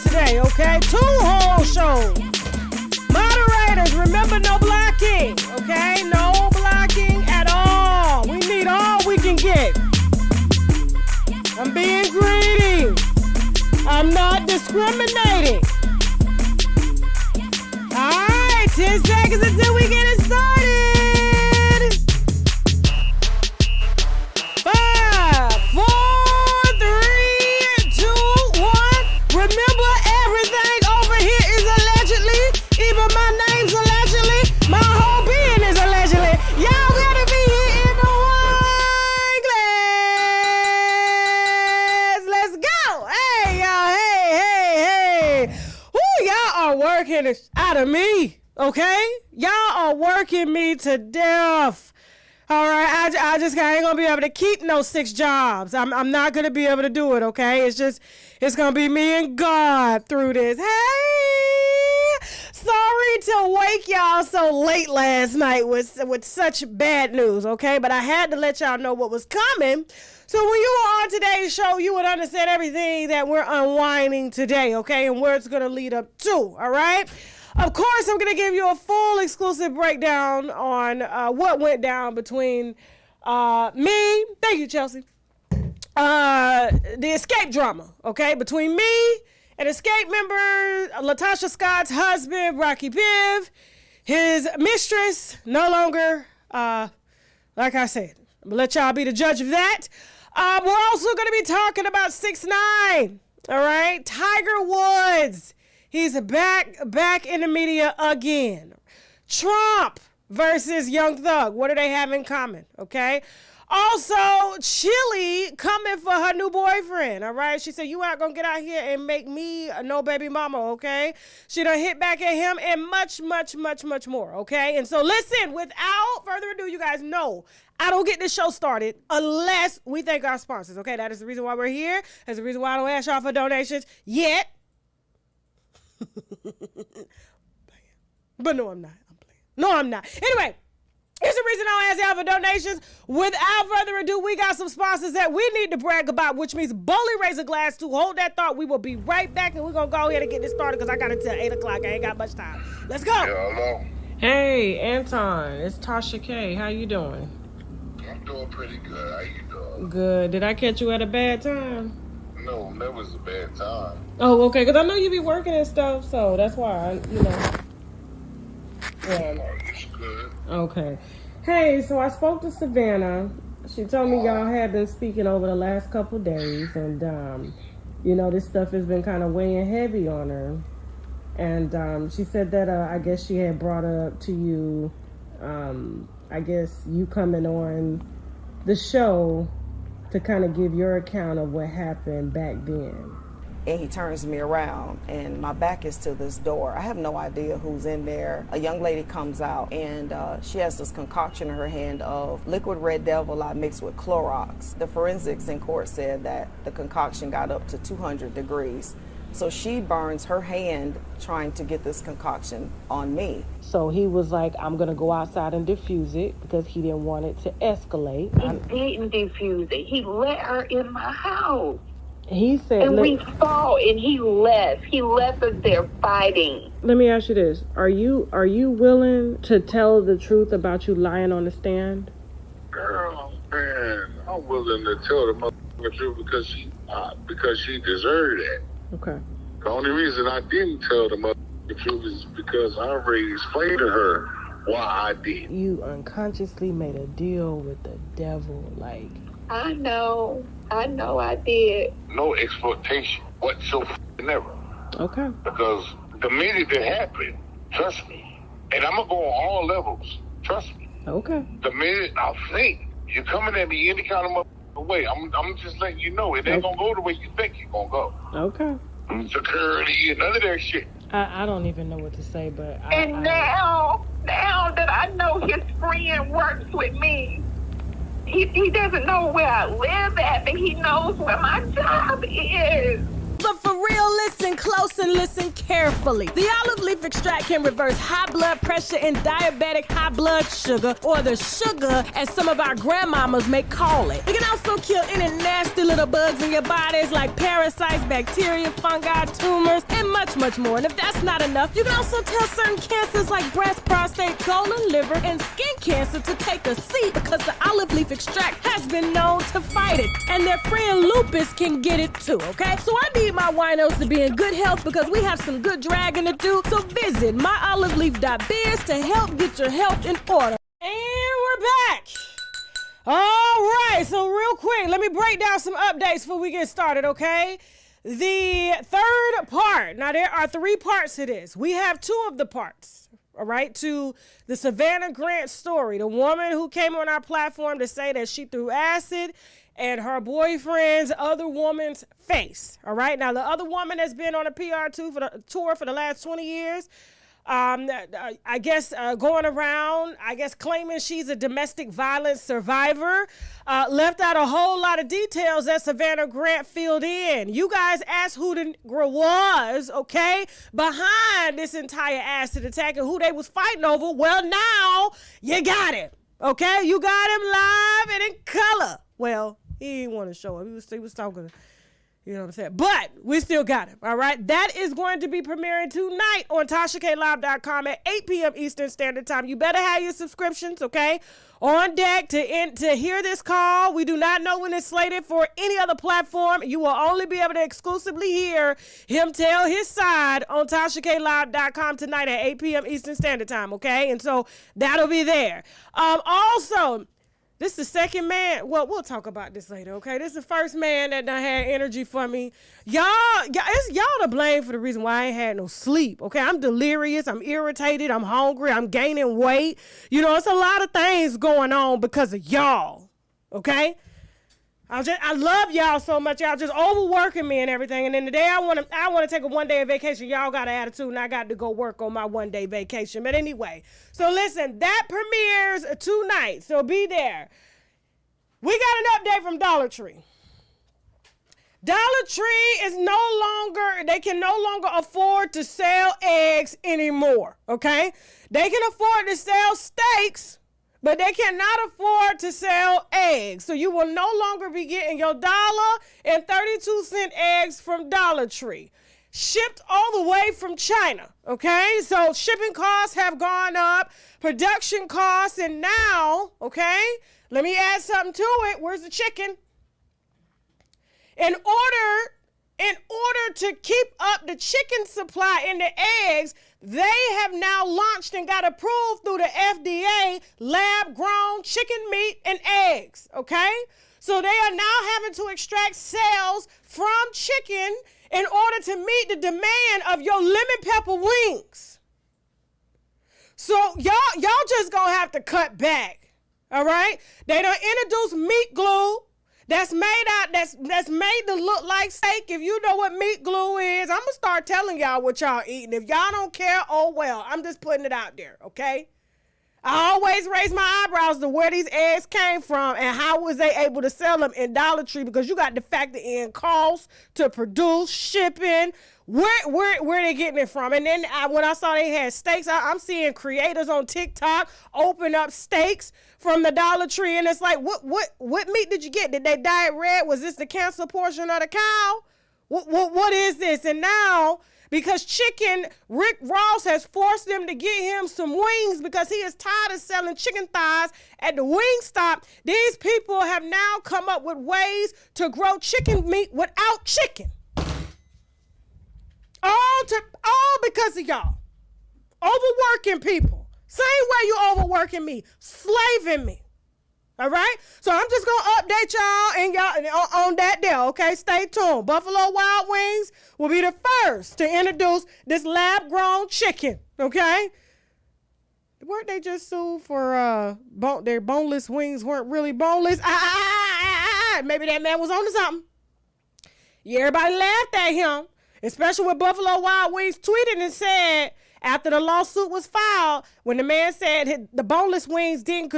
today, okay? 2 whole shows. Moderators, remember no blocking, okay? No blocking at all. We need all we can get. I'm being greedy. I'm not discriminating. All right, 10 seconds until we get it started. 5, 4, 3, 2, 1. Remember, everything over here is allegedly. Even my name's allegedly. My whole being is allegedly. Y'all gotta be here in the wine glass. Let's go. Hey, y'all. Hey. Woo, y'all are working out of me. Okay? Y'all are working me to death. All right, I ain't gonna be able to keep no 6 jobs. I'm not gonna be able to do it, okay? It's gonna be me and God through this. Hey, sorry to wake y'all so late last night with such bad news, okay? But I had to let y'all know what was coming. So when you were on today's show, you would understand everything that we're unwinding today, okay? And where it's gonna lead up to, all right? Of course, I'm going to give you a full exclusive breakdown on what went down between me, thank you, Chelsea, the XSCAPE drama, okay, between me and XSCAPE member LaTasha Scott's husband, Rocky Piv, his mistress, no longer, like I said, I'm going to let y'all be the judge of that. We're also going to be talking about 6ix9ine, all right, Tiger Woods. He's back in the media again. Trump versus Young Thug. What do they have in common? Okay. Also, Chilli coming for her new boyfriend. All right. She said, you ain't gonna get out here and make me a no baby mama. Okay. She done hit back at him and much more. Okay. And so listen, without further ado, you guys know I don't get this show started unless we thank our sponsors. Okay. That is the reason why we're here. That's the reason why I don't ask y'all for donations yet. But no, I'm not. I'm playing. No, I'm not. Anyway, here's the reason I don't ask y'all for donations. Without further ado, we got some sponsors that we need to brag about, which means boldly raise a glass to. Hold that thought. We will be right back, and we're going to go ahead and get this started because I got until 8 o'clock. I ain't got much time. Let's go. Yeah, hello. Hey, Anton. It's TashaK. How you doing? I'm doing pretty good. How you doing? Good. Did I catch you at a bad time? No, that was a bad time. Oh, okay, because I know you be working and stuff, so that's why, Yeah. Oh, it's good. Okay. Hey, so I spoke to Savannah. She told me y'all had been speaking over the last couple days, and, this stuff has been kind of weighing heavy on her. And she said that, I guess she had brought up to you, I guess you coming on the show to kind of give your account of what happened back then. And he turns me around and my back is to this door. I have no idea who's in there. A young lady comes out and she has this concoction in her hand of liquid red devil mixed with Clorox. The forensics in court said that the concoction got up to 200 degrees. So she burns her hand trying to get this concoction on me. So he was like, I'm going to go outside and diffuse it because he didn't want it to escalate. He didn't diffuse it. He let her in my house. He said... And we fought and he left. He left us there fighting. Let me ask you this. Are you willing to tell the truth about you lying on the stand? Girl, man, I'm willing to tell the motherfucking truth because she deserved that. Okay. The only reason I didn't tell the motherfucking truth is because I already explained to her why I did. You unconsciously made a deal with the devil, like... I know I did. No exploitation whatsoever. Okay. Because the minute it happened, trust me, and I'm going to go on all levels, trust me. Okay. The minute I think you're coming at me any kind of way, I'm just letting you know it ain't going to go the way you think it's going to go. Okay. Security and none of that shit. I don't even know what to say, but now that I know his friend works with me, he doesn't know where I live at, but he knows where my job is. But for real listen close and listen carefully. The olive leaf extract can reverse high blood pressure and diabetic high blood sugar, or the sugar as some of our grandmamas may call it. It can also kill any nasty little bugs in your bodies like parasites, bacteria, fungi, tumors, and much, much more. And if that's not enough, you can also tell certain cancers like breast, prostate, colon, liver, and skin cancer to take a seat because the olive leaf extract has been known to fight it. And their friend lupus can get it too, okay? So I need my winos to be in good health because we have some good dragging to do. So visit myoliveleaf.biz to help get your health in order. And we're back. All right, so real quick, let me break down some updates before we get started, okay? The third part, now there are 3 parts to this. We have 2 of the parts, all right, to the Savannah Grant story, the woman who came on our platform to say that she threw acid and her boyfriend's other woman's face, all right? Now, the other woman has been on a tour for the last 20 years, I guess going around, claiming she's a domestic violence survivor, left out a whole lot of details that Savannah Grant filled in. You guys asked who the nigga was, okay, behind this entire acid attack and who they was fighting over. Well, now you got it, okay? You got him live and in color. Well, he didn't want to show him. He was talking, you know what I'm saying? But we still got him, all right? That is going to be premiering tonight on TashaKLive.com at 8 p.m. Eastern Standard Time. You better have your subscriptions, okay? On deck to hear this call. We do not know when it's slated for any other platform. You will only be able to exclusively hear him tell his side on TashaKLive.com tonight at 8 p.m. Eastern Standard Time, okay? And so that'll be there. Also, this is the second man. Well, we'll talk about this later, okay? This is the first man that done had energy for me. It's y'all to blame for the reason why I ain't had no sleep, okay? I'm delirious. I'm irritated. I'm hungry. I'm gaining weight. You know, it's a lot of things going on because of y'all, okay? I love y'all so much. Y'all just overworking me and everything. And then the day I want to take a one-day vacation, y'all got an attitude, and I got to go work on my one-day vacation. But anyway, so listen, that premieres tonight, so be there. We got an update from Dollar Tree. Dollar Tree is they can no longer afford to sell eggs anymore, okay? They can afford to sell steaks, but they cannot afford to sell eggs. So you will no longer be getting your $1.32 eggs from Dollar Tree. Shipped all the way from China, okay? So shipping costs have gone up, production costs, and now, okay, let me add something to it. Where's the chicken? In order to keep up the chicken supply and the eggs, they have now launched and got approved through the FDA lab-grown chicken meat and eggs, okay? So they are now having to extract cells from chicken in order to meet the demand of your lemon pepper wings. So y'all just gonna have to cut back, all right? They done introduced meat glue. That's made to look like steak. If you know what meat glue is, I'm going to start telling y'all what y'all eating. If y'all don't care, oh well. I'm just putting it out there, okay? I always raise my eyebrows to where these eggs came from and how was they able to sell them in Dollar Tree, because you got to factor in costs to produce, shipping, where they getting it from. And then when I saw they had steaks, I'm seeing creators on TikTok open up steaks from the Dollar Tree, and it's like, what meat did you get? Did they dye it red? Was this the cancer portion of the cow? What is this? And now, because Rick Ross has forced them to get him some wings because he is tired of selling chicken thighs at the Wingstop. These people have now come up with ways to grow chicken meat without chicken. All because of y'all. Overworking people. Same way you overworking me. Slaving me. All right? So I'm just going to update y'all on that there, okay? Stay tuned. Buffalo Wild Wings will be the first to introduce this lab-grown chicken, okay? Weren't they just sued for their boneless wings weren't really boneless? Maybe that man was on to something. Yeah, everybody laughed at him, especially when Buffalo Wild Wings tweeted and said, After the lawsuit was filed, when the man said the boneless wings didn't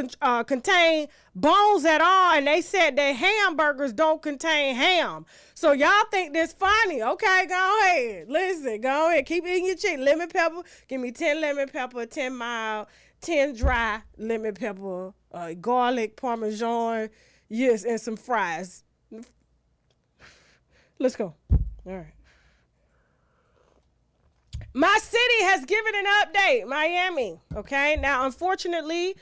contain bones at all, and they said that hamburgers don't contain ham. So y'all think this funny. Okay, go ahead. Listen, go ahead. Keep eating your chicken. Lemon pepper. Give me 10 lemon pepper, 10 mild, 10 dry lemon pepper, garlic, Parmesan, yes, and some fries. Let's go. All right. My city has given an update, Miami. Okay. Now, unfortunately,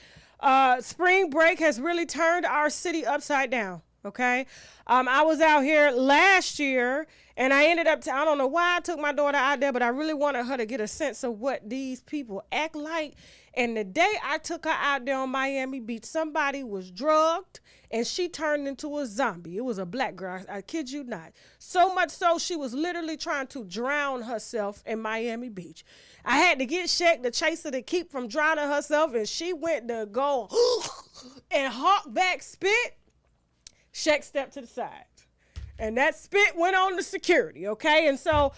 spring break has really turned our city upside down. Okay. I was out here last year and I ended up, I don't know why I took my daughter out there, but I really wanted her to get a sense of what these people act like. And the day I took her out there on Miami Beach, somebody was drugged and she turned into a zombie. It was a black girl. I kid you not. So much so she was literally trying to drown herself in Miami Beach. I had to get Shaq to chase her to keep from drowning herself, and she went to go and hawk back spit. Shaq stepped to the side. And that spit went on to security, okay? And so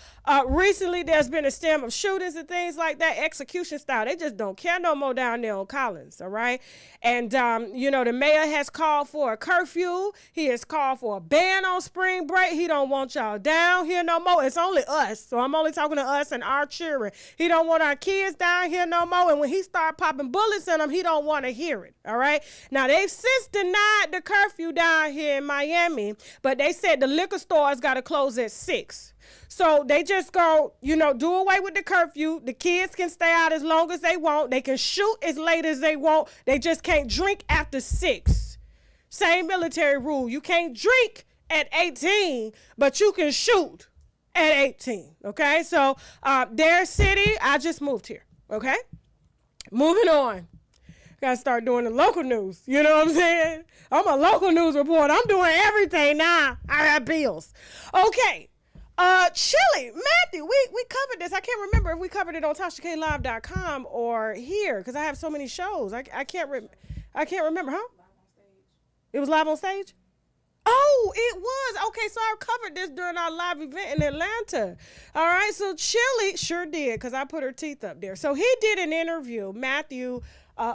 recently there's been a stem of shootings and things like that, execution style. They just don't care no more down there on Collins, all right? And, the mayor has called for a curfew. He has called for a ban on spring break. He don't want y'all down here no more. It's only us, so I'm only talking to us and our children. He don't want our kids down here no more. And when he start popping bullets in them, he don't want to hear it, all right? Now, they've since denied the curfew down here in Miami, but they said the liquor stores got to close at 6. So they just go, do away with the curfew. The kids can stay out as long as they want. They can shoot as late as they want. They just can't drink after 6. Same military rule. You can't drink at 18, but you can shoot at 18. Okay. So their city, I just moved here. Okay. Moving on. Got to start doing the local news. You know what I'm saying? I'm a local news reporter. I'm doing everything now. I got bills. Okay. Chilli, Matthew, we covered this. I can't remember if we covered it on TashaKLive.com or here because I have so many shows. I can't remember, huh? It was live on stage? Oh, it was. Okay, so I covered this during our live event in Atlanta. All right, so Chilli sure did because I put her teeth up there. So he did an interview, Matthew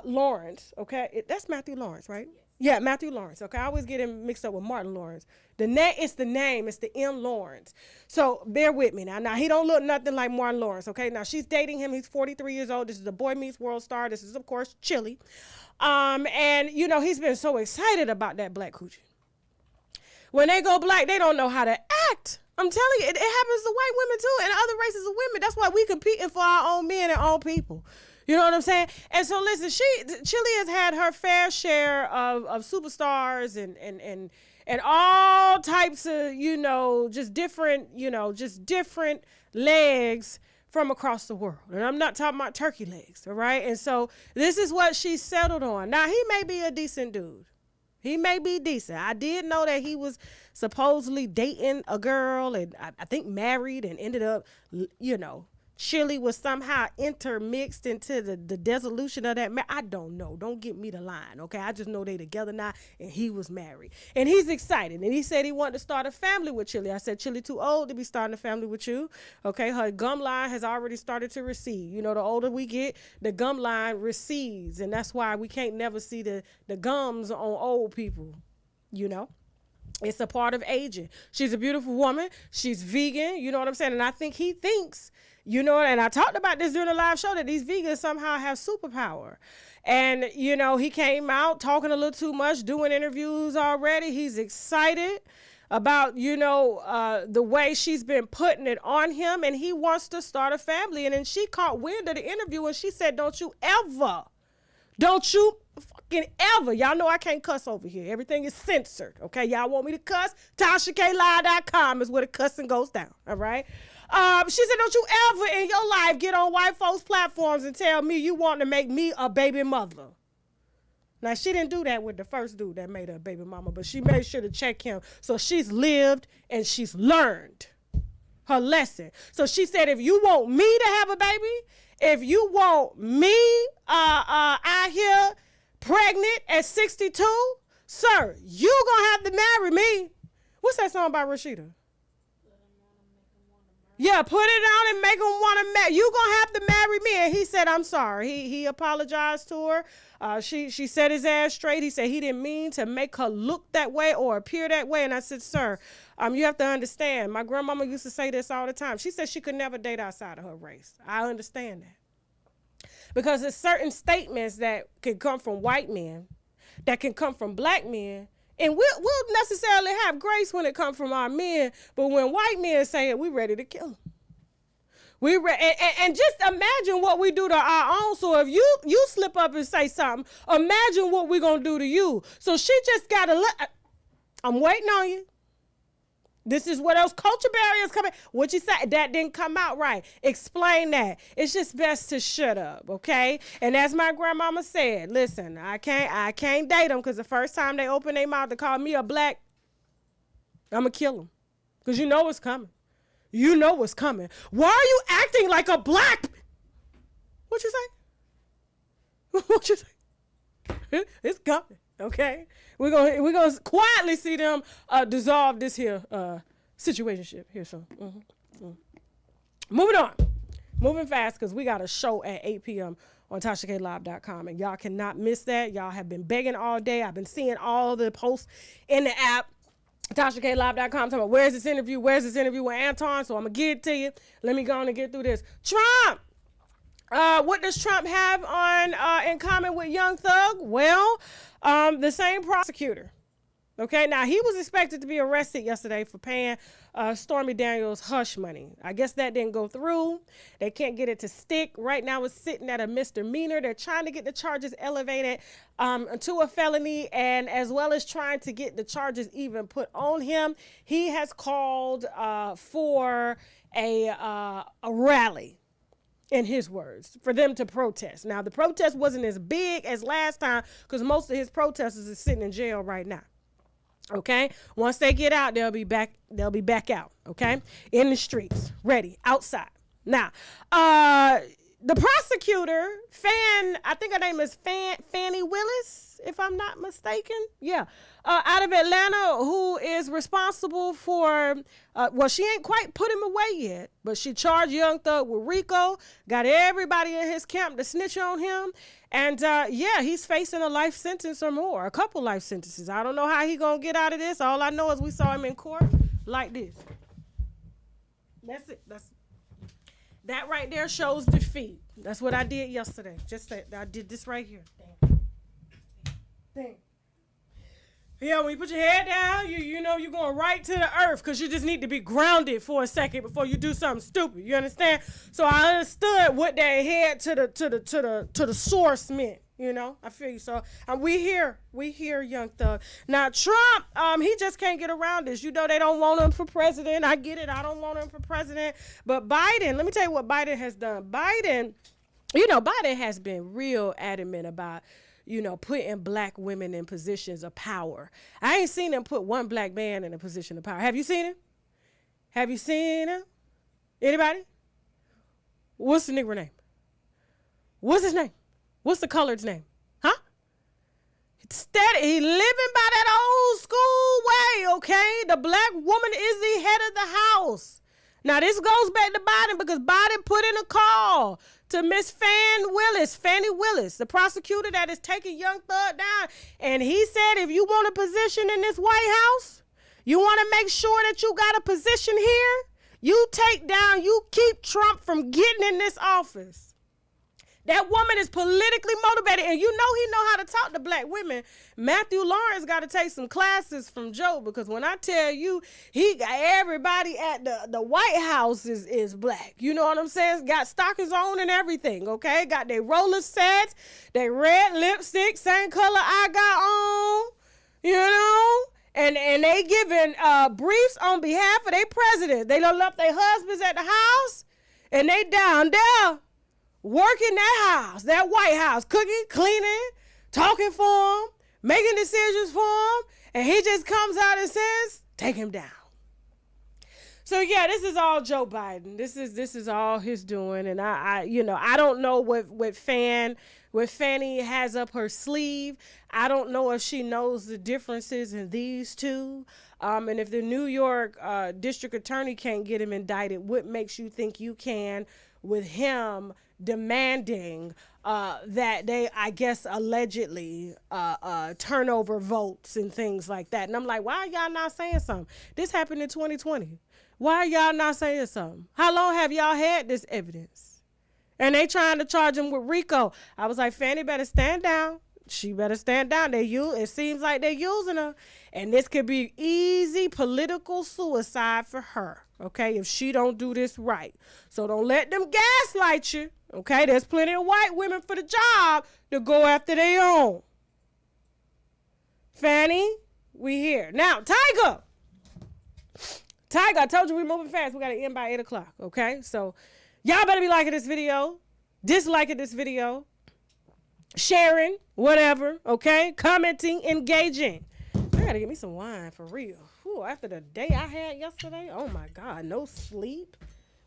Lawrence, okay? That's Matthew Lawrence, right? Yes. Yeah, Matthew Lawrence, okay? I always get him mixed up with Martin Lawrence. It's the name. It's the M. Lawrence. So bear with me now. Now, he don't look nothing like Martin Lawrence, okay? Now, she's dating him. He's 43 years old. This is the Boy Meets World star. This is, of course, Chilli. And, he's been so excited about that black coochie. When they go black, they don't know how to act. I'm telling you, it happens to white women, too, and other races of women. That's why we competing for our own men and own people. You know what I'm saying? And so, listen, Chilli has had her fair share of superstars and all types of, just different legs from across the world. And I'm not talking about turkey legs, all right? And so this is what she settled on. Now, he may be a decent dude. He may be decent. I did know that he was supposedly dating a girl and I think married and ended up, Chilli was somehow intermixed into the dissolution of that marriage. I don't know. Don't get me the line, okay? I just know they together now, and he was married. And he's excited, and he said he wanted to start a family with Chilli. I said, Chilli too old to be starting a family with you, okay? Her gum line has already started to recede. The older we get, the gum line recedes, and that's why we can't never see the gums on old people, It's a part of aging. She's a beautiful woman. She's vegan, you know what I'm saying? And I think he thinks, and I talked about this during the live show, that these vegans somehow have superpower. And, he came out talking a little too much, doing interviews already. He's excited about, the way she's been putting it on him, and he wants to start a family. And then she caught wind of the interview, and she said, don't you fucking ever. Y'all know I can't cuss over here. Everything is censored, okay? Y'all want me to cuss? TashaKLive.com is where the cussing goes down, all right? She said, don't you ever in your life get on white folks' platforms and tell me you want to make me a baby mother. Now, she didn't do that with the first dude that made her a baby mama, but she made sure to check him. So she's lived and she's learned her lesson. So she said, if you want me to have a baby, if you want me out here pregnant at 62, sir, you gonna have to marry me. What's that song by Rashida? Yeah, put it on and make him want to marry. You gonna have to marry me. And he said, I'm sorry. He apologized to her. She set his ass straight. He said he didn't mean to make her look that way or appear that way. And I said, sir, you have to understand. My grandmama used to say this all the time. She said she could never date outside of her race. I understand that. Because there's certain statements that can come from white men, that can come from black men, and we'll necessarily have grace when it comes from our men, but when white men say it, we ready to kill them. And just imagine what we do to our own. So if you slip up and say something, imagine what we're going to do to you. So she just got to I'm waiting on you. This is where those culture barriers come in. What you said, that didn't come out right. Explain that. It's just best to shut up, okay? And as my grandmama said, listen, I can't date them because the first time they open their mouth to call me a black, I'm going to kill them. Because you know what's coming. You know what's coming. Why are you acting like a black? What you say? What you say? It's coming. Okay, we're gonna quietly see them dissolve this here situationship here. So, moving on, moving fast because we got a show at 8 p.m. on TashaKLive.com, and y'all cannot miss that. Y'all have been begging all day. I've been seeing all the posts in the app. TashaKLive.com talking about where's this interview with Anton. So I'm gonna get it to you. Let me go on and get through this. Trump. What does Trump have on in common with Young Thug? Well, the same prosecutor. Okay, now he was expected to be arrested yesterday for paying Stormy Daniels hush money. I guess that didn't go through. They can't get it to stick. Right now it's sitting at a misdemeanor. They're trying to get the charges elevated to a felony, and as well as trying to get the charges even put on him. He has called for a rally, in his words, for them to protest. Now, the protest wasn't as big as last time because most of his protesters are sitting in jail right now. Okay? Once they get out, they'll be back out, okay? In the streets, ready, outside. Now, the prosecutor, I think her name is Fannie Willis, if I'm not mistaken. Yeah. Out of Atlanta, who is responsible for, she ain't quite put him away yet, but she charged Young Thug with RICO, got everybody in his camp to snitch on him. And, he's facing a life sentence or more, a couple life sentences. I don't know how he going to get out of this. All I know is we saw him in court like this. That's it. That right there shows defeat. That's what I did yesterday. Just that I did this right here. Dang. Yeah, when you put your head down, you know you're going right to the earth because you just need to be grounded for a second before you do something stupid. You understand? So I understood what that head to the source meant. You know, I feel you. So we here, Young Thug. Now Trump, he just can't get around this. You know, they don't want him for president. I get it. I don't want him for president. But Biden, let me tell you what Biden has done. Biden has been real adamant about, putting black women in positions of power. I ain't seen him put one black man in a position of power. Have you seen him? Have you seen him? Anybody? What's the nigger name? What's his name? What's the colored's name? Huh? Steady. He living by that old school way, okay? The black woman is the head of the house. Now, this goes back to Biden because Biden put in a call to Miss Fannie Willis, the prosecutor that is taking Young Thug down. And he said, if you want a position in this White House, you want to make sure that you got a position here, you keep Trump from getting in this office. That woman is politically motivated, and he know how to talk to black women. Matthew Lawrence got to take some classes from Joe, because when I tell you, he got everybody at the White House is black. You know what I'm saying? Got stockings on and everything, okay? Got their roller sets, their red lipstick, same color I got on, and they giving briefs on behalf of their president. They done left their husbands at the house, and they down there working that house, that White House, cooking, cleaning, talking for him, making decisions for him, and he just comes out and says, take him down. So yeah, this is all Joe Biden. This is all his doing, and I don't know what Fanny has up her sleeve. I don't know if she knows the differences in these two. And if the New York district attorney can't get him indicted, what makes you think you can with him demanding that they, I guess, allegedly turn over votes and things like that? And I'm like, why are y'all not saying something? This happened in 2020. Why are y'all not saying something? How long have y'all had this evidence? And they trying to charge him with RICO. I was like, Fanny better stand down. She better stand down. It seems like they're using her. And this could be easy political suicide for her, okay, if she don't do this right. So don't let them gaslight you, okay? There's plenty of white women for the job to go after their own. Fanny, we here. Now, Tiger, I told you we moving fast. We got to end by 8 o'clock, okay? So y'all better be liking this video, disliking this video, sharing, whatever, okay? Commenting, engaging. I got to get me some wine for real. Whew, after the day I had yesterday, oh my God, no sleep,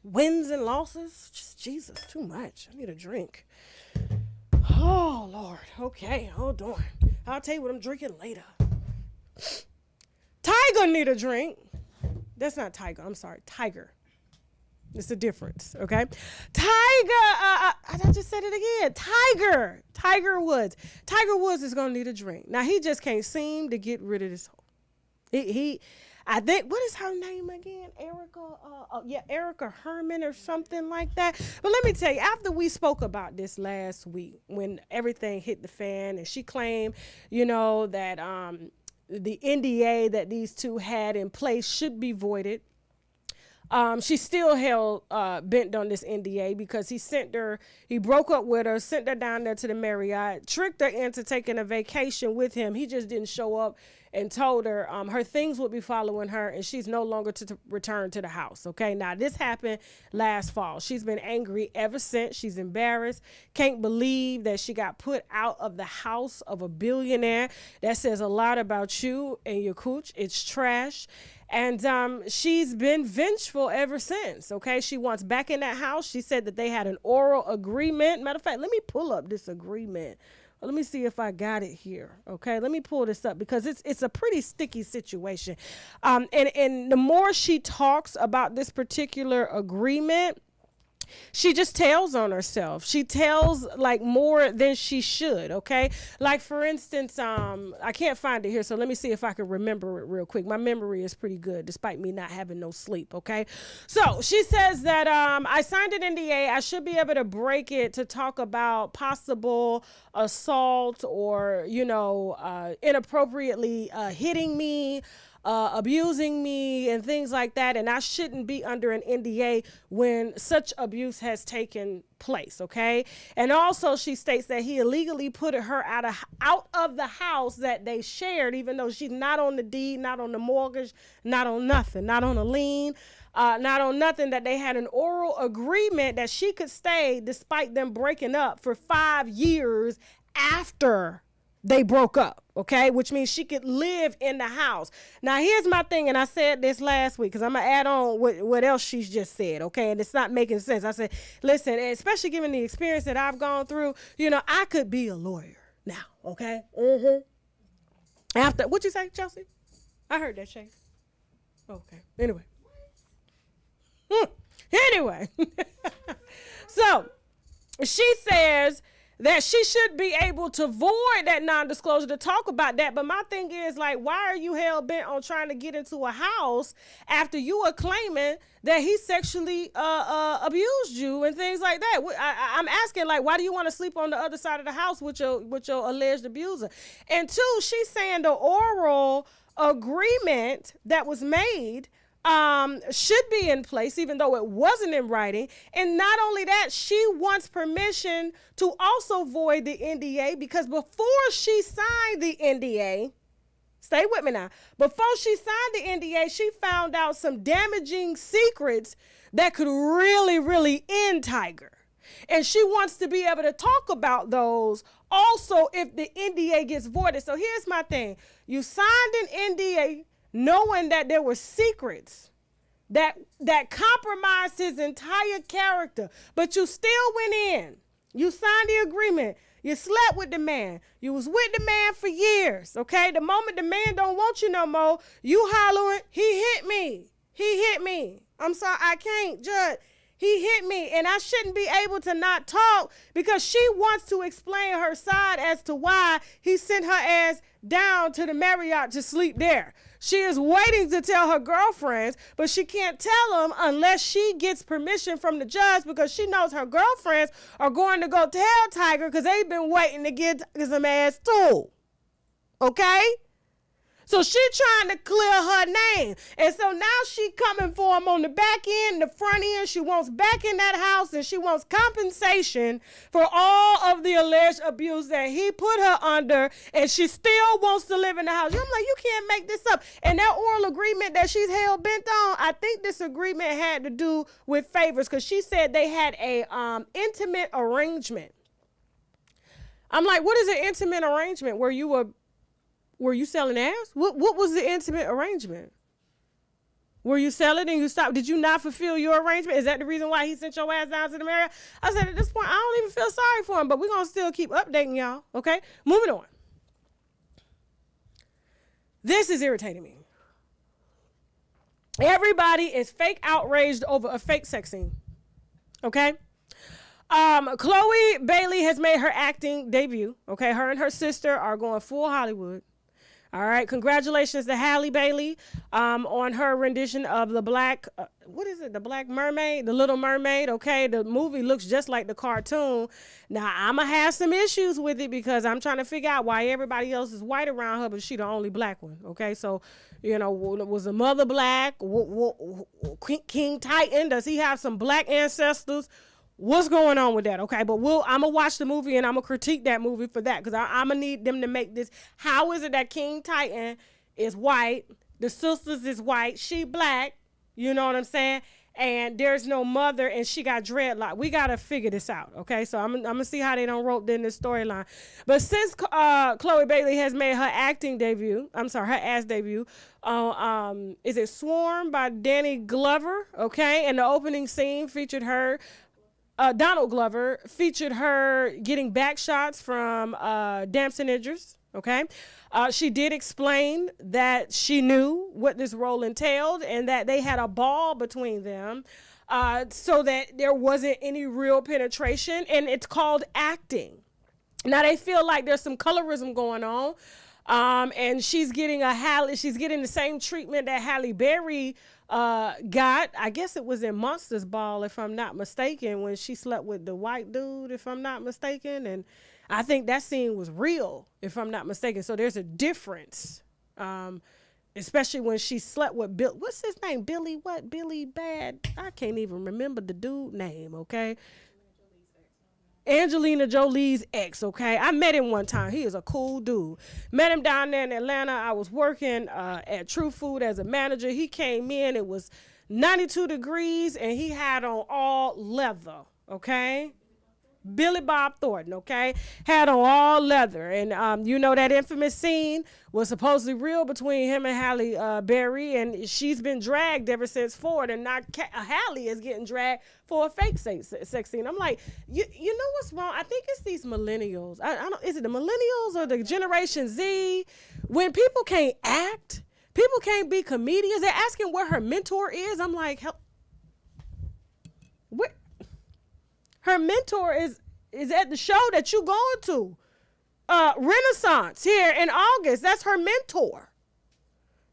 wins and losses. Just Jesus, too much. I need a drink. Oh, Lord. Okay, hold on. I'll tell you what I'm drinking later. Tiger need a drink. That's not Tiger. I'm sorry. Tiger. It's a difference, okay? Tiger. I just said it again. Tiger Woods. Tiger Woods is going to need a drink. Now, he just can't seem to get rid of this whole. I think, what is her name again? Erica Herman or something like that. But let me tell you, after we spoke about this last week, when everything hit the fan and she claimed, that the NDA that these two had in place should be voided. She still held bent on this NDA because he broke up with her, sent her down there to the Marriott, tricked her into taking a vacation with him. He just didn't show up and told her her things would be following her and she's no longer to return to the house. Okay, now this happened last fall. She's been angry ever since. She's embarrassed. Can't believe that she got put out of the house of a billionaire. That says a lot about you and your cooch. It's trash. And she's been vengeful ever since, okay? She wants back in that house. She said that they had an oral agreement. Matter of fact, let me pull up this agreement. Let me see if I got it here, okay? Let me pull this up because it's a pretty sticky situation. And the more she talks about this particular agreement, she just tells on herself. She tells like more than she should, okay? Like for instance, I can't find it here, so let me see if I can remember it real quick. My memory is pretty good despite me not having no sleep, okay? So she says that I signed an NDA. I should be able to break it to talk about possible assault or, inappropriately hitting me, abusing me and things like that, and I shouldn't be under an NDA when such abuse has taken place, okay? And also she states that he illegally put her out of the house that they shared, even though she's not on the deed, not on the mortgage, not on nothing, not on a lien, not on nothing, that they had an oral agreement that she could stay despite them breaking up for 5 years after they broke up, okay? Which means she could live in the house. Now, here's my thing, and I said this last week because I'm going to add on what else she's just said, okay? And it's not making sense. I said, listen, especially given the experience that I've gone through, I could be a lawyer now, okay? Mm-hmm. After, what'd you say, Chelsea? I heard that, Shay. Okay, anyway. Anyway. So, she says that she should be able to void that non-disclosure to talk about that. But my thing is, like, why are you hell-bent on trying to get into a house after you are claiming that he sexually abused you and things like that? I'm asking, like, why do you want to sleep on the other side of the house with your alleged abuser? And two, she's saying the oral agreement that was made should be in place, even though it wasn't in writing. And not only that, she wants permission to also void the NDA because before she signed the NDA, stay with me now, before she signed the NDA, she found out some damaging secrets that could really, really end Tiger. And she wants to be able to talk about those also if the NDA gets voided. So here's my thing. You signed an NDA knowing that there were secrets that compromised his entire character. But you still went in. You signed the agreement. You slept with the man. You was with the man for years, okay? The moment the man don't want you no more, you hollering, he hit me. He hit me. I'm sorry, I can't, Judge. He hit me, and I shouldn't be able to not talk because she wants to explain her side as to why he sent her ass down to the Marriott to sleep there. She is waiting to tell her girlfriends, but she can't tell them unless she gets permission from the judge because she knows her girlfriends are going to go tell Tiger because they've been waiting to get some ass too. Okay? So she trying to clear her name. And so now she coming for him on the back end, the front end. She wants back in that house and she wants compensation for all of the alleged abuse that he put her under. And she still wants to live in the house. I'm like, you can't make this up. And that oral agreement that she's hell bent on, I think this agreement had to do with favors because she said they had a intimate arrangement. I'm like, what is an intimate arrangement where you were you selling ass? What was the intimate arrangement? Were you selling and you stopped? Did you not fulfill your arrangement? Is that the reason why he sent your ass down to the Marriott? I said, at this point, I don't even feel sorry for him, but we're going to still keep updating y'all, okay? Moving on. This is irritating me. Everybody is fake outraged over a fake sex scene, okay? Chloe Bailey has made her acting debut, okay? Her and her sister are going full Hollywood. All right, congratulations to Halle Bailey on her rendition of the Black, the Black Mermaid, the Little Mermaid, okay? The movie looks just like the cartoon. Now, I'm going to have some issues with it because I'm trying to figure out why everybody else is white around her, but she the only black one, okay? So, you know, was the mother black? King Titan, does he have some black ancestors? What's going on with that? Okay, but I'm going to watch the movie and I'm going to critique that movie for that because I'm going to need them to make this. How is it that King Titan is white, the sisters is white, she black, you know what I'm saying? And there's no mother and she got dreadlock. We got to figure this out, okay? So I'm going to see how they don't rope in this storyline. But since Chloe Bailey has made her ass debut, is it Swarm by Danny Glover, okay? And the opening scene featured her. Donald Glover featured her getting back shots from Damson Idris, okay? She did explain that she knew what this role entailed and that they had a ball between them so that there wasn't any real penetration, and it's called acting. Now, they feel like there's some colorism going on, and she's getting the same treatment that Halle Berry got. I guess it was in Monsters Ball, if I'm not mistaken, when she slept with the white dude, if I'm not mistaken. And I think that scene was real, if I'm not mistaken. So there's a difference, especially when she slept with Bill. What's his name? Billy what? Billy Bad? I can't even remember the dude name, okay? Angelina Jolie's ex, okay? I met him one time. He is a cool dude. Met him down there in Atlanta. I was working at True Food as a manager. He came in. It was 92 degrees, and he had on all leather, okay? Billy Bob Thornton, okay? Had on all leather. And you know that infamous scene was supposedly real between him and Halle Berry, and she's been dragged ever since Ford, and now Halle is getting dragged for a fake sex scene. I'm like, you know what's wrong? I think it's these millennials. I don't. Is it the millennials or the Generation Z? When people can't act, people can't be comedians. They're asking where her mentor is. I'm like, where? Her mentor is at the show that you going to. Renaissance here in August. That's her mentor.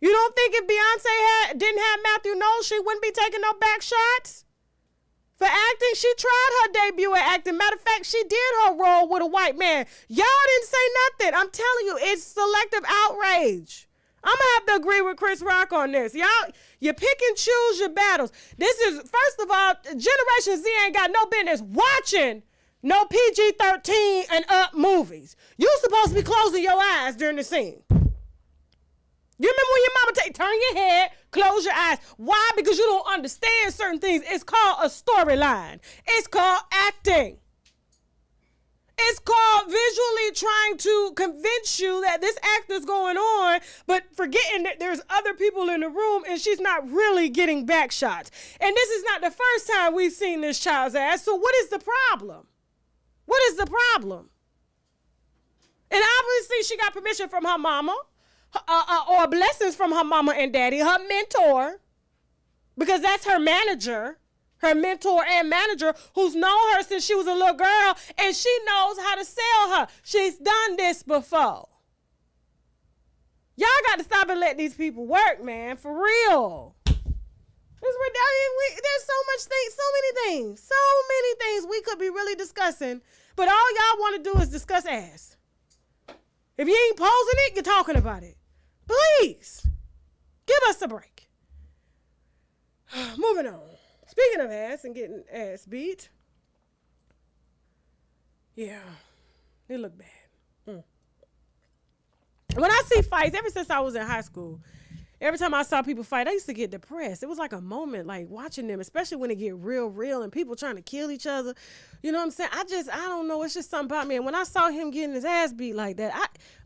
You don't think if Beyonce didn't have Matthew Knowles, she wouldn't be taking no back shots? For acting, she tried her debut at acting. Matter of fact, she did her role with a white man. Y'all didn't say nothing. I'm telling you, it's selective outrage. I'm going to have to agree with Chris Rock on this. Y'all, you pick and choose your battles. This is, first of all, Generation Z ain't got no business watching no PG-13 and up movies. You supposed to be closing your eyes during the scene. You remember when your mama turn your head, close your eyes. Why? Because you don't understand certain things. It's called a storyline. It's called acting. It's called visually trying to convince you that this act is going on But forgetting that there's other people in the room and she's not really getting back shots. And this is not the first time we've seen this child's ass. So what is the problem? What is the problem? And obviously she got permission from her mama or blessings from her mama and daddy, her mentor, because that's her manager. Her mentor and manager who's known her since she was a little girl, and she knows how to sell her. She's done this before. Y'all got to stop and let these people work, man, for real. There's so many things we could be really discussing, but all y'all want to do is discuss ass. If you ain't posing it, you're talking about it. Please, give us a break. Moving on. Speaking of ass and getting ass beat, yeah, it looked bad. When I see fights, ever since I was in high school, every time I saw people fight, I used to get depressed. It was like a moment, like watching them, especially when it get real and people trying to kill each other. You know what I'm saying? I don't know. It's just something about me. And when I saw him getting his ass beat like that,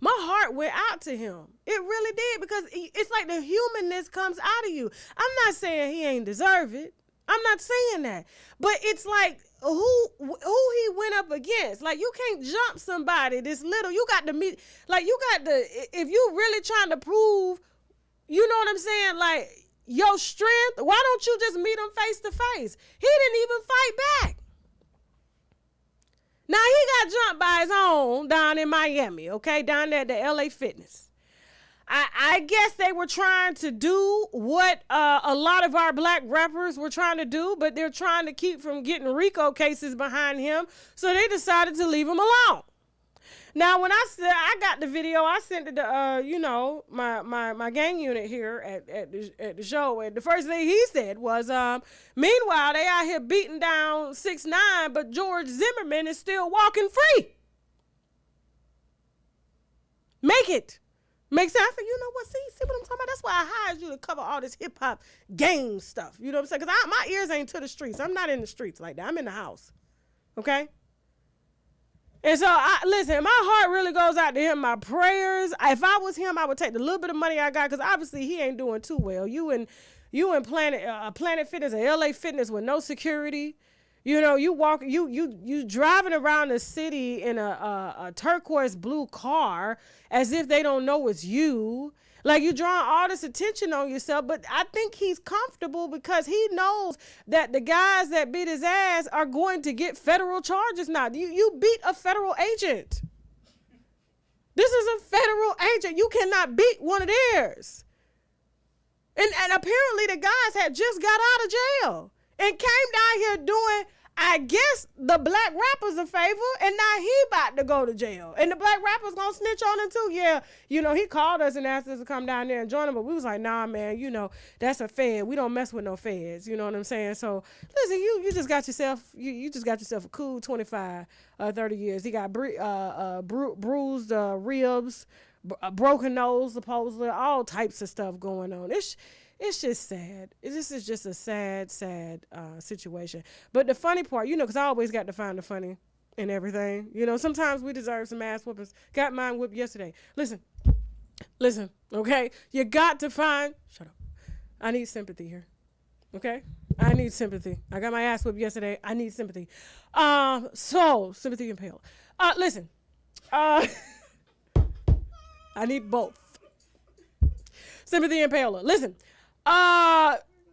my heart went out to him. It really did, because it's like the humanness comes out of you. I'm not saying he ain't deserve it. I'm not saying that, but it's like who he went up against. Like, you can't jump somebody this little. You got to meet, like, if you really trying to prove, you know what I'm saying, like, your strength, why don't you just meet him face to face? He didn't even fight back. Now, he got jumped by his own down in Miami, okay, down there at the LA Fitness. I guess they were trying to do what a lot of our black rappers were trying to do, but they're trying to keep from getting RICO cases behind him, so they decided to leave him alone. Now, when I got the video, I sent it to, my gang unit here at the show, and the first thing he said was, meanwhile, they out here beating down 6ix9ine, but George Zimmerman is still walking free. Make it. Makes sense. I said, you know what? See what I'm talking about? That's why I hired you to cover all this hip hop gang stuff. You know what I'm saying? Because my ears ain't to the streets. I'm not in the streets like that. I'm in the house. Okay? And so, listen, my heart really goes out to him. My prayers. If I was him, I would take the little bit of money I got, because obviously he ain't doing too well. You in Planet Fitness or LA Fitness with no security. You know, you driving around the city in a turquoise blue car as if they don't know it's you. Like, you drawing all this attention on yourself, but I think he's comfortable because he knows that the guys that beat his ass are going to get federal charges now. You beat a federal agent. This is a federal agent. You cannot beat one of theirs. And apparently the guys had just got out of jail and came down here doing, I guess, the black rappers a favor, and now he about to go to jail. And the black rappers gonna snitch on him too. Yeah, you know, he called us and asked us to come down there and join him, but we was like, nah, man, you know, that's a fed. We don't mess with no feds. You know what I'm saying? So, listen, you just got yourself, you just got yourself a cool 25, 30 years. He got bruised ribs, a broken nose, supposedly, all types of stuff going on. It's just sad. This is just a sad situation. But the funny part, you know, because I always got to find the funny in everything. You know, sometimes we deserve some ass whoopings. Got mine whipped yesterday. Listen, okay? You got to find, shut up. I need sympathy here, okay? I need sympathy. I got my ass whipped yesterday. I need sympathy. So, sympathy and pale. Listen, I need both. Sympathy and paler. Listen.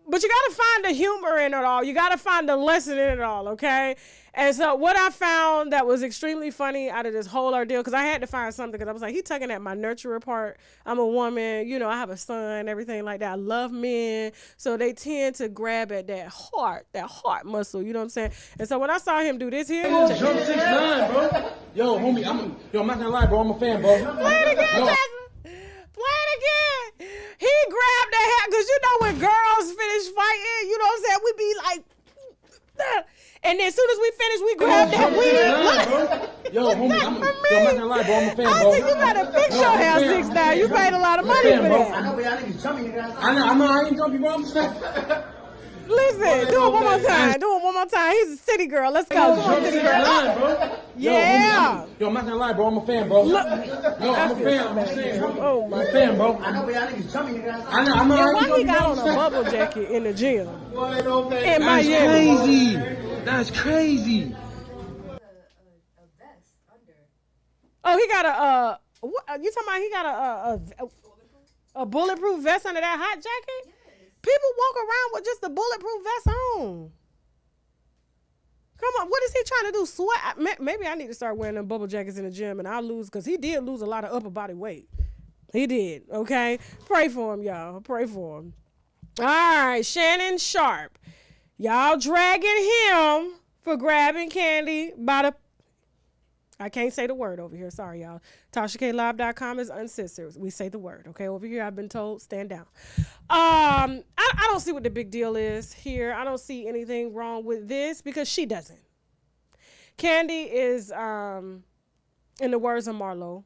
But you got to find the humor in it all. You got to find the lesson in it all, okay? And so what I found that was extremely funny out of this whole ordeal, because I had to find something, because I was like, he tugging at my nurturer part. I'm a woman, you know, I have a son, everything like that. I love men, so they tend to grab at that heart muscle, you know what I'm saying? And so when I saw him do this here. Jump 6ix9ine, bro. Yo, homie, I'm not gonna lie, bro. I'm a fan, bro. Play it again, Jasmine. Play it again. He grabbed the hat, because you know when girls finish fighting, you know what I'm saying, we be like, and then as soon as we finish, we grab that weed. Yo, homie, I'm not gonna lie, bro. I'm a fan, bro. I think you better fix your hair, 6ix9ine. You paid a lot of money for that. I know, I ain't jumping, bro. I'm just Listen, do it one more time. Do it one more time. He's a city girl. Let's go. Come on, city girl. Bro. Yeah. Yo, I'm not gonna lie, bro. I'm a fan, bro. Yo, I'm a fan. I'm a fan. Oh my I'm a fan, bro. I know, but y'all niggas chummy, nigga. I know. Yeah, why he got on a bubble jacket in the gym? In That's Miami. crazy. That's crazy. Oh, he got a what, you talking about? He got a bulletproof vest under that hot jacket? People walk around with just a bulletproof vest on. Come on, what is he trying to do? Sweat? Maybe I need to start wearing them bubble jackets in the gym and I'll lose, because he did lose a lot of upper body weight. He did, okay? Pray for him, y'all. Pray for him. All right, Shannon Sharpe. Y'all dragging him for grabbing candy by the... I can't say the word over here. Sorry, y'all. TashaKLive.com is uncensored. We say the word, okay? Over here, I've been told, stand down. I don't see what the big deal is here. I don't see anything wrong with this because she doesn't. Candy is, in the words of Marlo,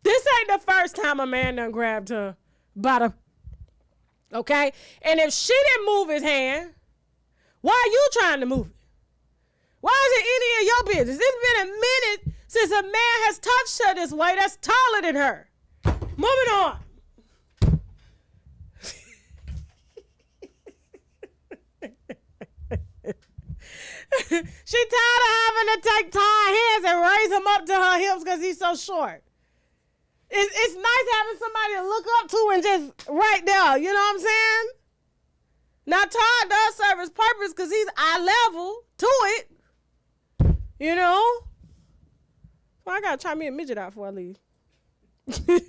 this ain't the first time a man done grabbed her by the, okay? And if she didn't move his hand, why are you trying to move it? Why is it any of your business? It's been a minute since a man has touched her this way that's taller than her. Moving on. She tired of having to take Ty's hands and raise him up to her hips because he's so short. It's nice having somebody to look up to and just right there. You know what I'm saying? Now, Todd does serve his purpose because he's eye level to it. You know? So I got to try me a midget out before I leave. Yeah, stay out of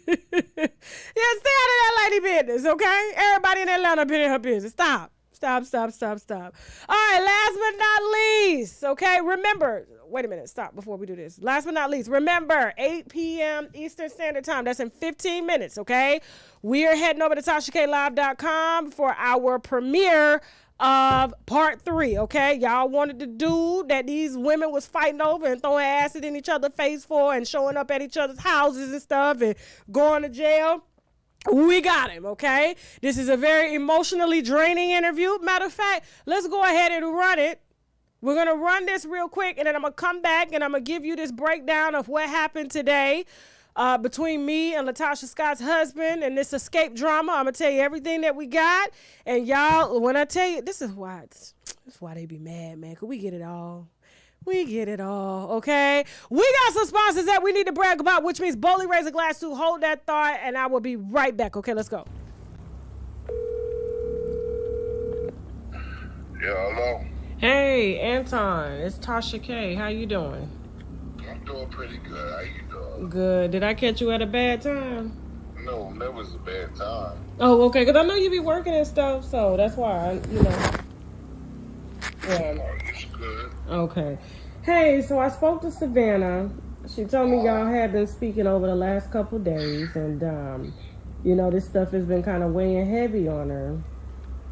that lady business, okay? Everybody in Atlanta been in her business. Stop. All right, last but not least, okay? Remember, wait a minute, stop before we do this. Last but not least, remember, 8 p.m. Eastern Standard Time. That's in 15 minutes, okay? We are heading over to TashaKLive.com for our premiere of part 3, okay? Y'all wanted the dude that these women was fighting over and throwing acid in each other's face for and showing up at each other's houses and stuff and going to jail. We got him, okay? This is a very emotionally draining interview. Matter of fact, let's go ahead and run it. We're going to run this real quick, and then I'm going to come back, and I'm going to give you this breakdown of what happened today between me and LaTasha Scott's husband and this escape drama. I'm going to tell you everything that we got. And y'all, when I tell you, this is why they be mad, man, because we get it all. We get it all, okay? We got some sponsors that we need to brag about, which means boldly raise a glass to hold that thought, and I will be right back. Okay, let's go. Yeah, hello. Hey, Anton, it's TashaK. How you doing? I'm doing pretty good. How you doing? Good. Did I catch you at a bad time? No, that was a bad time. Oh, okay, because I know you be working and stuff, so that's why, Yeah. Oh, it's good. Okay. Hey, so I spoke to Savannah. She told me y'all had been speaking over the last couple days, and this stuff has been kind of weighing heavy on her.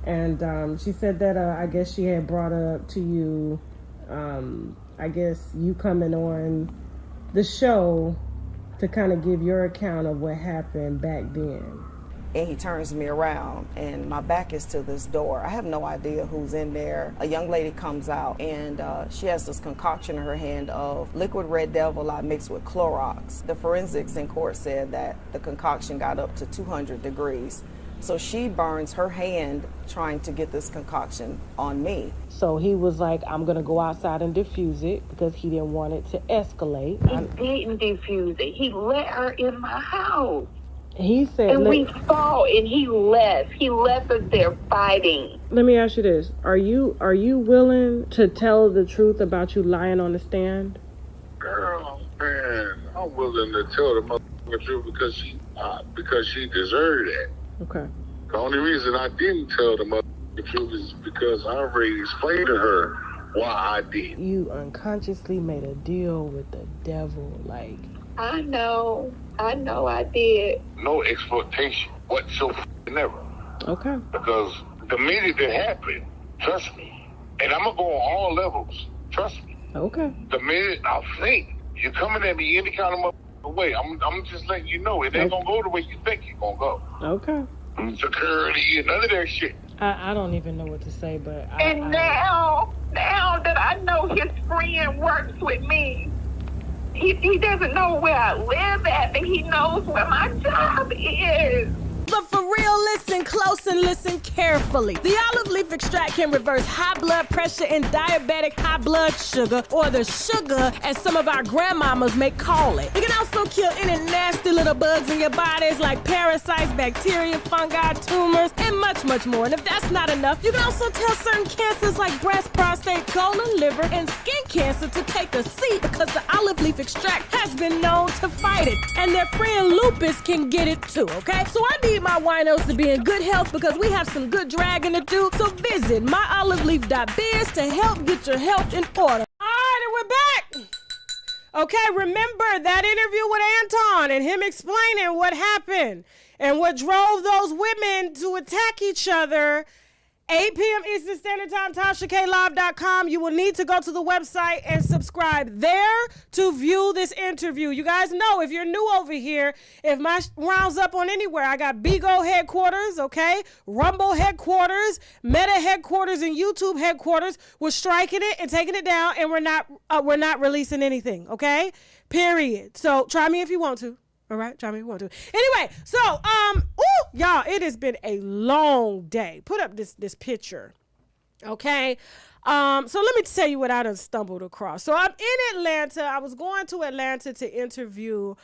And she said that I guess she had brought up to you, I guess you coming on the show to kind of give your account of what happened back then. And he turns me around and my back is to this door. I have no idea who's in there. A young lady comes out and she has this concoction in her hand of liquid red devil mixed with Clorox. The forensics in court said that the concoction got up to 200 degrees. So she burns her hand trying to get this concoction on me. So he was like, I'm going to go outside and diffuse it because he didn't want it to escalate. He didn't defuse it. He let her in my house. He said, and we fought, and he left. He left us there fighting. Let me ask you this: Are you willing to tell the truth about you lying on the stand? Girl, man, I'm willing to tell the motherfucking truth because she deserved that. Okay. The only reason I didn't tell the motherfucking truth is because I already explained to her why I did. You unconsciously made a deal with the devil, like. I know I did. No exploitation whatsoever. Okay. Because the minute it happened, trust me, and I'm going to go on all levels, trust me. Okay. The minute I think you're coming at me any kind of way, I'm just letting you know it ain't gonna go the way you think it's gonna go. Okay. Security and none of that shit. I don't even know what to say, but now that I know his friend works with me, he doesn't know where I live at, but he knows where my job is. But for real, listen close and listen carefully. The olive leaf extract can reverse high blood pressure and diabetic high blood sugar, or the sugar as some of our grandmamas may call it. It can also kill any nasty little bugs in your bodies like parasites, bacteria, fungi, tumors, and much, much more. And if that's not enough, you can also tell certain cancers like breast, prostate, colon, liver, and skin cancer to take a seat because the olive leaf extract has been known to fight it. And their friend lupus can get it too, okay? So I need my winos to be in good health because we have some good dragging to do. So visit myoliveleaf.biz to help get your health in order. All right, and we're back. Okay, remember that interview with Anton and him explaining what happened and what drove those women to attack each other. 8 p.m. Eastern Standard Time, TashaKLive.com. You will need to go to the website and subscribe there to view this interview. You guys know, if you're new over here, if my rounds up on anywhere, I got Bigo headquarters, okay? Rumble headquarters, Meta headquarters, and YouTube headquarters. We're striking it and taking it down, and we're not releasing anything, okay? Period. So try me if you want to. All right, try me if you want to. Anyway, so, y'all, it has been a long day. Put up this picture, okay? So let me tell you what I done stumbled across. So I'm in Atlanta. I was going to Atlanta to interview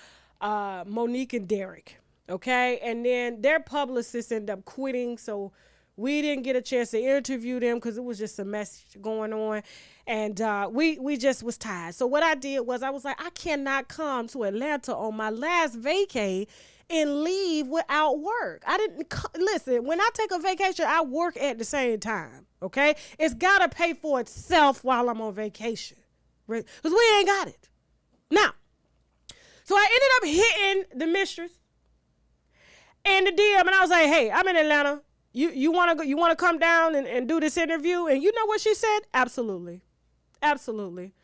Monique and Derek, okay? And then their publicist ended up quitting, so we didn't get a chance to interview them because it was just a mess going on. And we just was tired. So what I did was I was like, I cannot come to Atlanta on my last vacay and leave without work. I didn't listen, when I take a vacation, I work at the same time, okay? It's got to pay for itself while I'm on vacation, right? Because we ain't got it. Now, so I ended up hitting the mistress and the DM, and I was like, hey, I'm in Atlanta. You want to come down and do this interview? And you know what she said? Absolutely. Absolutely.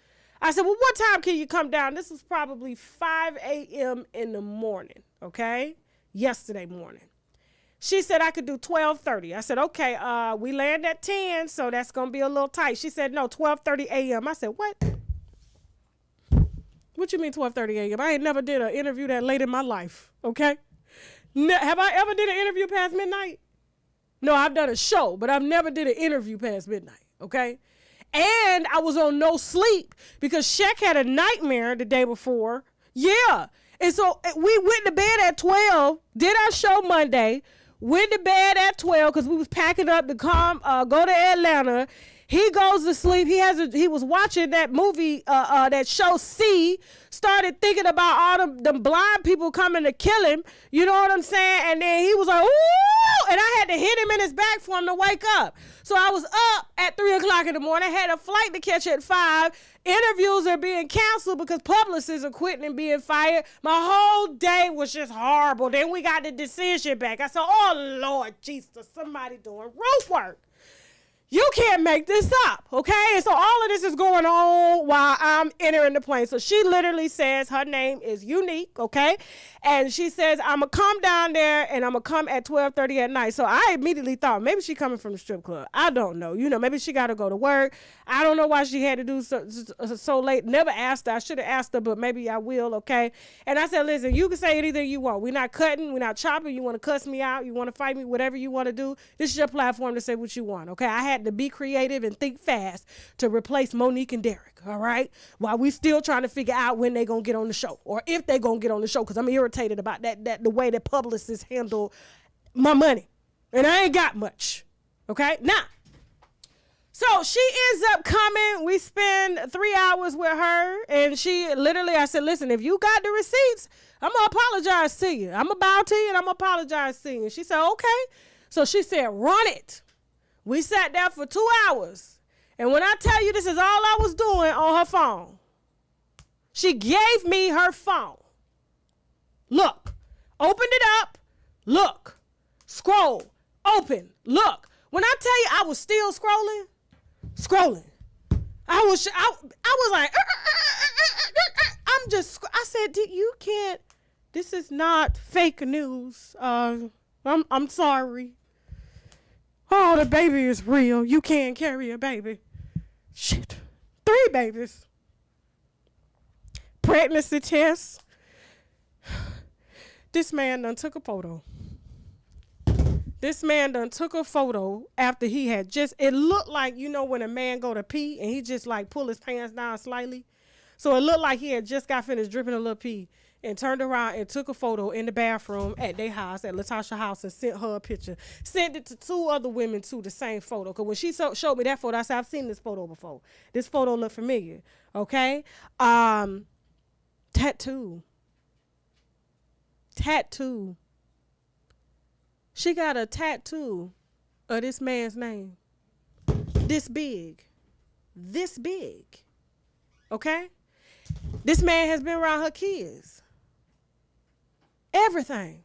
I said, well, what time can you come down? This was probably 5 a.m. in the morning, okay? Yesterday morning. She said I could do 12:30. I said, okay, we land at 10, so that's going to be a little tight. She said, no, 12:30 a.m. I said, what? What you mean 12:30 a.m.? I ain't never did an interview that late in my life, okay? Have I ever did an interview past midnight? No, I've done a show, but I've never did an interview past midnight, okay? And I was on no sleep because Shaq had a nightmare the day before. Yeah. And so we went to bed at 12, did our show Monday, went to bed at 12 because we was packing up to come go to Atlanta. He goes to sleep. He was watching that movie, that show C, started thinking about all them blind people coming to kill him. You know what I'm saying? And then he was like, ooh, and I had to hit him in his back for him to wake up. So I was up at 3 o'clock in the morning, had a flight to catch at 5. Interviews are being canceled because publicists are quitting and being fired. My whole day was just horrible. Then we got the decision back. I said, oh, Lord Jesus, somebody doing root work. You can't make this up, okay? And so all of this is going on while I'm entering the plane. So she literally says her name is Unique, okay? And she says, I'm going to come down there and I'm going to come at 12:30 at night. So I immediately thought maybe she coming from the strip club. I don't know. You know, maybe she got to go to work. I don't know why she had to do so late. Never asked her. I should have asked her, but maybe I will, okay? And I said, listen, you can say anything you want. We're not cutting. We're not chopping. You want to cuss me out. You want to fight me, whatever you want to do. This is your platform to say what you want, okay? I had to be creative and think fast to replace Monique and Derek, all right? While we still trying to figure out when they going to get on the show or if they going to get on the show, because I'm irritated about that the way that publicists handle my money. And I ain't got much, okay? Now, so she ends up coming. We spend 3 hours with her, and she literally, I said, listen, if you got the receipts, I'm going to apologize to you. I'm going to bow to you, and I'm going to apologize to you. And she said, okay. So she said, run it. We sat there for 2 hours. And when I tell you this is all I was doing on her phone, she gave me her phone. Look, opened it up, look, scroll, open, look. When I tell you I was still scrolling. I was like, I said, you can't, this is not fake news. I'm sorry. Oh, the baby is real. You can't carry a baby. Shit. 3 babies. Pregnancy test. This man done took a photo. This man done took a photo after he had just, it looked like, you know, when a man go to pee and he just like pull his pants down slightly. So it looked like he had just got finished dripping a little pee and turned around and took a photo in the bathroom at their house, at LaTasha's house, and sent her a picture. Sent it to 2 other women too, the same photo. Because when she showed me that photo, I said, I've seen this photo before. This photo looked familiar. Okay? Tattoo. She got a tattoo of this man's name. This big. Okay? This man has been around her kids. Everything.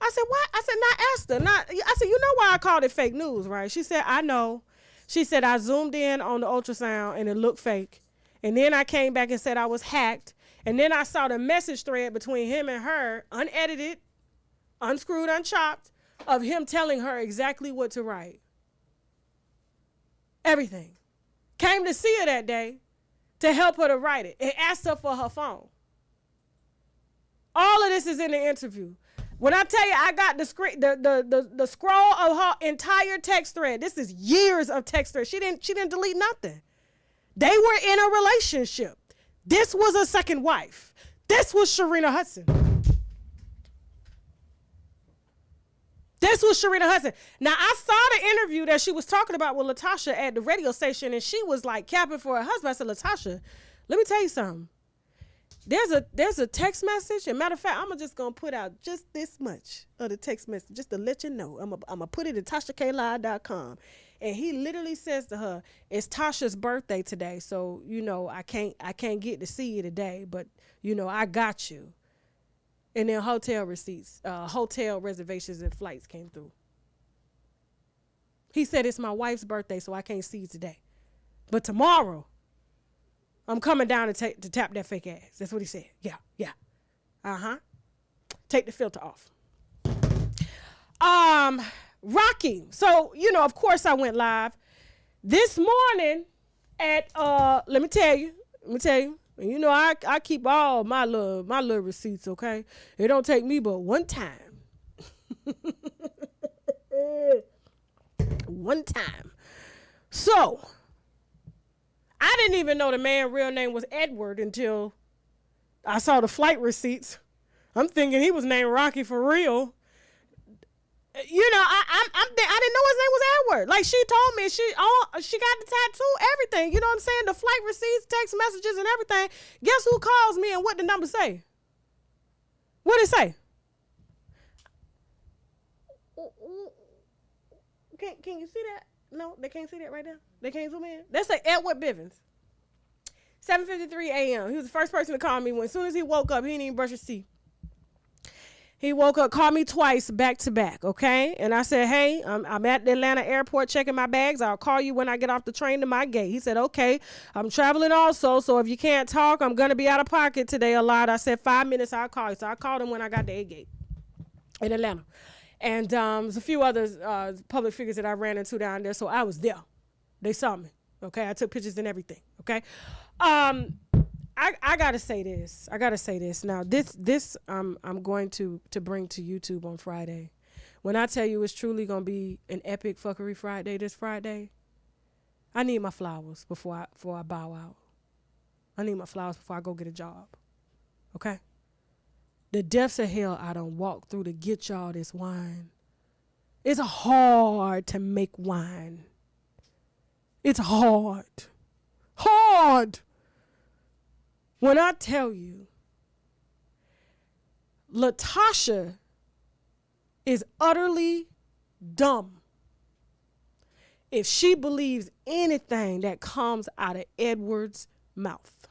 I said, what? I said, not Esther. I said, you know why I called it fake news, right? She said, I know. She said, I zoomed in on the ultrasound and it looked fake. And then I came back and said I was hacked. And then I saw the message thread between him and her, unedited, unscrewed, unchopped, of him telling her exactly what to write. Everything. Came to see her that day to help her to write it and asked her for her phone. All of this is in the interview. When I tell you I got the scroll of her entire text thread, this is years of text thread. She didn't delete nothing. They were in a relationship. This was a second wife. This was Sharina Hudson. Now, I saw the interview that she was talking about with LaTasha at the radio station, and she was like capping for her husband. I said, LaTasha, let me tell you something. There's a text message. And matter of fact, I'm just going to put out just this much of the text message just to let you know. I'm going to put it at TashaKLive.com. And he literally says to her, it's Tasha's birthday today. So, you know, I can't get to see you today, but, you know, I got you. And then hotel receipts, hotel reservations and flights came through. He said, it's my wife's birthday, so I can't see you today. But tomorrow, I'm coming down to tap that fake ass. That's what he said. Yeah. Uh-huh. Take the filter off. Rocky. So, you know, of course I went live. This morning at, let me tell you. And you know, I keep all my little receipts, okay? It don't take me but one time. One time. So, I didn't even know the man's real name was Edward until I saw the flight receipts. I'm thinking he was named Rocky for real. You know, I didn't know his name was Edward. Like, she told me she got the tattoo, everything. You know what I'm saying? The flight receipts, text messages, and everything. Guess who calls me and what the number say? What did it say? Can you see that? No, they can't see that right now. They can't zoom in. That's like Edward Bivens. 7:53 a.m. He was the first person to call me. As soon as he woke up, he didn't even brush his teeth. He woke up, called me twice back to back, okay? And I said, hey, I'm at the Atlanta airport checking my bags. I'll call you when I get off the train to my gate. He said, okay, I'm traveling also, so if you can't talk, I'm going to be out of pocket today a lot. I said, 5 minutes, I'll call you. So I called him when I got to A gate in Atlanta. And there's a few other public figures that I ran into down there, so I was there. They saw me, okay? I took pictures and everything, okay? I gotta say this. Now, this I'm going to bring to YouTube on Friday. When I tell you it's truly gonna be an epic fuckery Friday this Friday, I need my flowers before I bow out. I need my flowers before I go get a job. Okay? The depths of hell I done walked through to get y'all this wine. It's hard to make wine. It's hard. Hard. When I tell you, LaTasha is utterly dumb if she believes anything that comes out of Edward's mouth.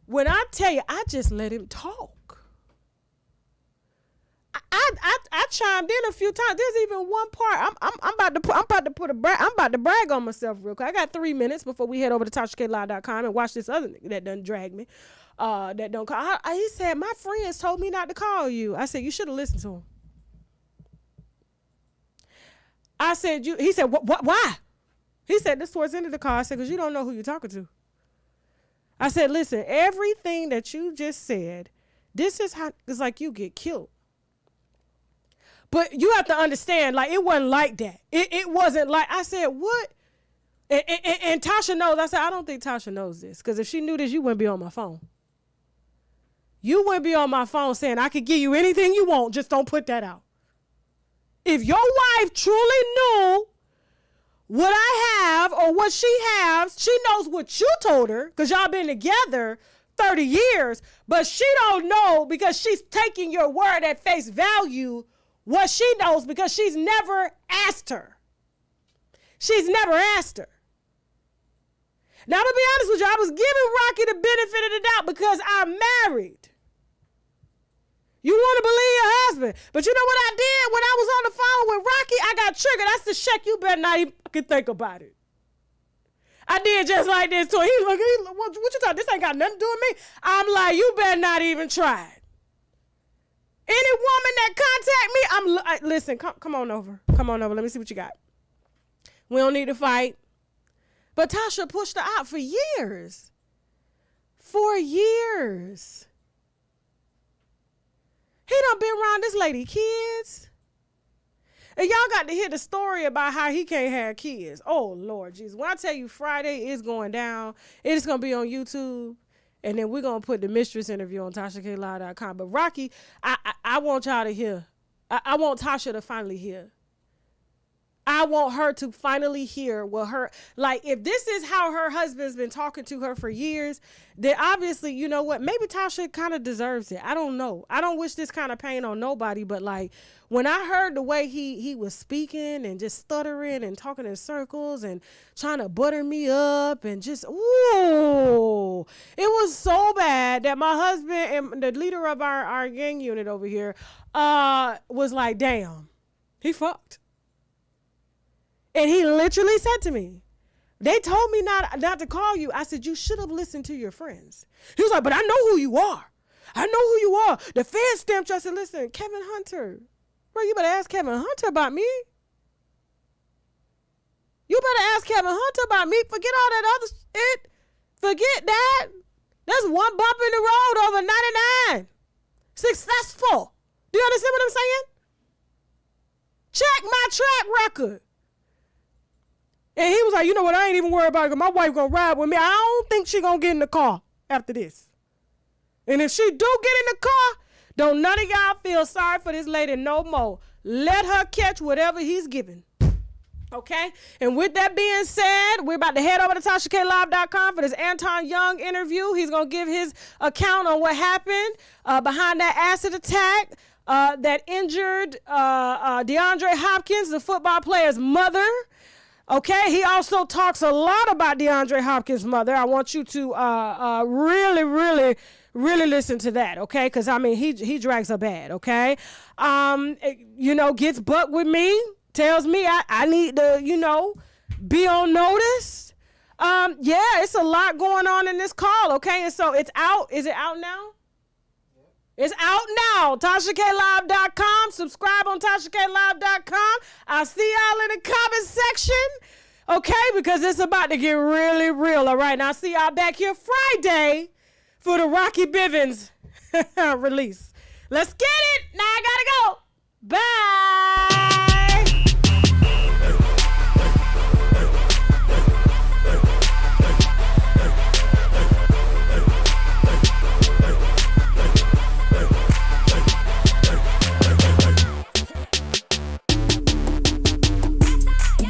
When I tell you, I just let him talk. I chimed in a few times. There's even one part. I'm about to brag on myself real quick. I got 3 minutes before we head over to TashaKLive.com and watch this other nigga that done drag me. That don't call. He said, my friends told me not to call you. I said, you should have listened to him. I said, he said, what, why? He said, this towards the end of the call. I said, because you don't know who you're talking to. I said, listen, everything that you just said, this is how, it's like you get killed. But you have to understand, like, it wasn't like that. It wasn't like, I said, what? And Tasha knows. I said, I don't think Tasha knows this. Because if she knew this, you wouldn't be on my phone. You wouldn't be on my phone saying, I could give you anything you want. Just don't put that out. If your wife truly knew what I have or what she has, she knows what you told her because y'all been together 30 years, but she don't know because she's taking your word at face value what she knows because she's never asked her. She's never asked her. Now, I'm going to be honest with you. I was giving Rocky the benefit of the doubt because I'm married. You want to believe your husband. But you know what I did when I was on the phone with Rocky? I got triggered. I said, Shaq, you better not even fucking think about it. I did just like this too. He look, what you talking? This ain't got nothing to do with me. I'm like, you better not even try it. Any woman that contact me, listen, come on over. Come on over. Let me see what you got. We don't need to fight. But Tasha pushed her out for years. For years. He done been around this lady kids. And y'all got to hear the story about how he can't have kids. Oh, Lord Jesus. When I tell you Friday is going down, it's going to be on YouTube. And then we're going to put the mistress interview on TashaKLive.com. But Rocky, I want y'all to hear. I want Tasha to finally hear. I want her to finally hear what her, like, if this is how her husband's been talking to her for years, then obviously, you know what, maybe Tasha kind of deserves it. I don't know. I don't wish this kind of pain on nobody, but like, when I heard the way he was speaking and just stuttering and talking in circles and trying to butter me up and just, ooh, it was so bad that my husband and the leader of our gang unit over here was like, damn, he fucked. And he literally said to me, they told me not to call you. I said, you should have listened to your friends. He was like, but I know who you are. I know who you are. The feds stamped you. I said, listen, Kevin Hunter. Bro, you better ask Kevin Hunter about me. You better ask Kevin Hunter about me. Forget all that other shit. Forget that. There's one bump in the road over 99. Successful. Do you understand what I'm saying? Check my track record. And he was like, you know what, I ain't even worried about it because my wife going to ride with me. I don't think she going to get in the car after this. And if she do get in the car, don't none of y'all feel sorry for this lady no more. Let her catch whatever he's giving. Okay? And with that being said, we're about to head over to TashaKLive.com for this Anton Young interview. He's going to give his account on what happened behind that acid attack that injured DeAndre Hopkins, the football player's mother. Okay, he also talks a lot about DeAndre Hopkins' mother. I want you to really, really, really listen to that, okay? Because, I mean, he drags her bad, okay? You know, gets buck with me, tells me I need to, you know, be on notice. Yeah, it's a lot going on in this call, okay? And so it's out. Is it out now? It's out now. TashaKLive.com. Subscribe on TashaKLive.com. I'll see y'all in the comment section. Okay? Because it's about to get really real. All right. Now, I'll see y'all back here Friday for the Rocky Bivens release. Let's get it. Now I got to go. Bye.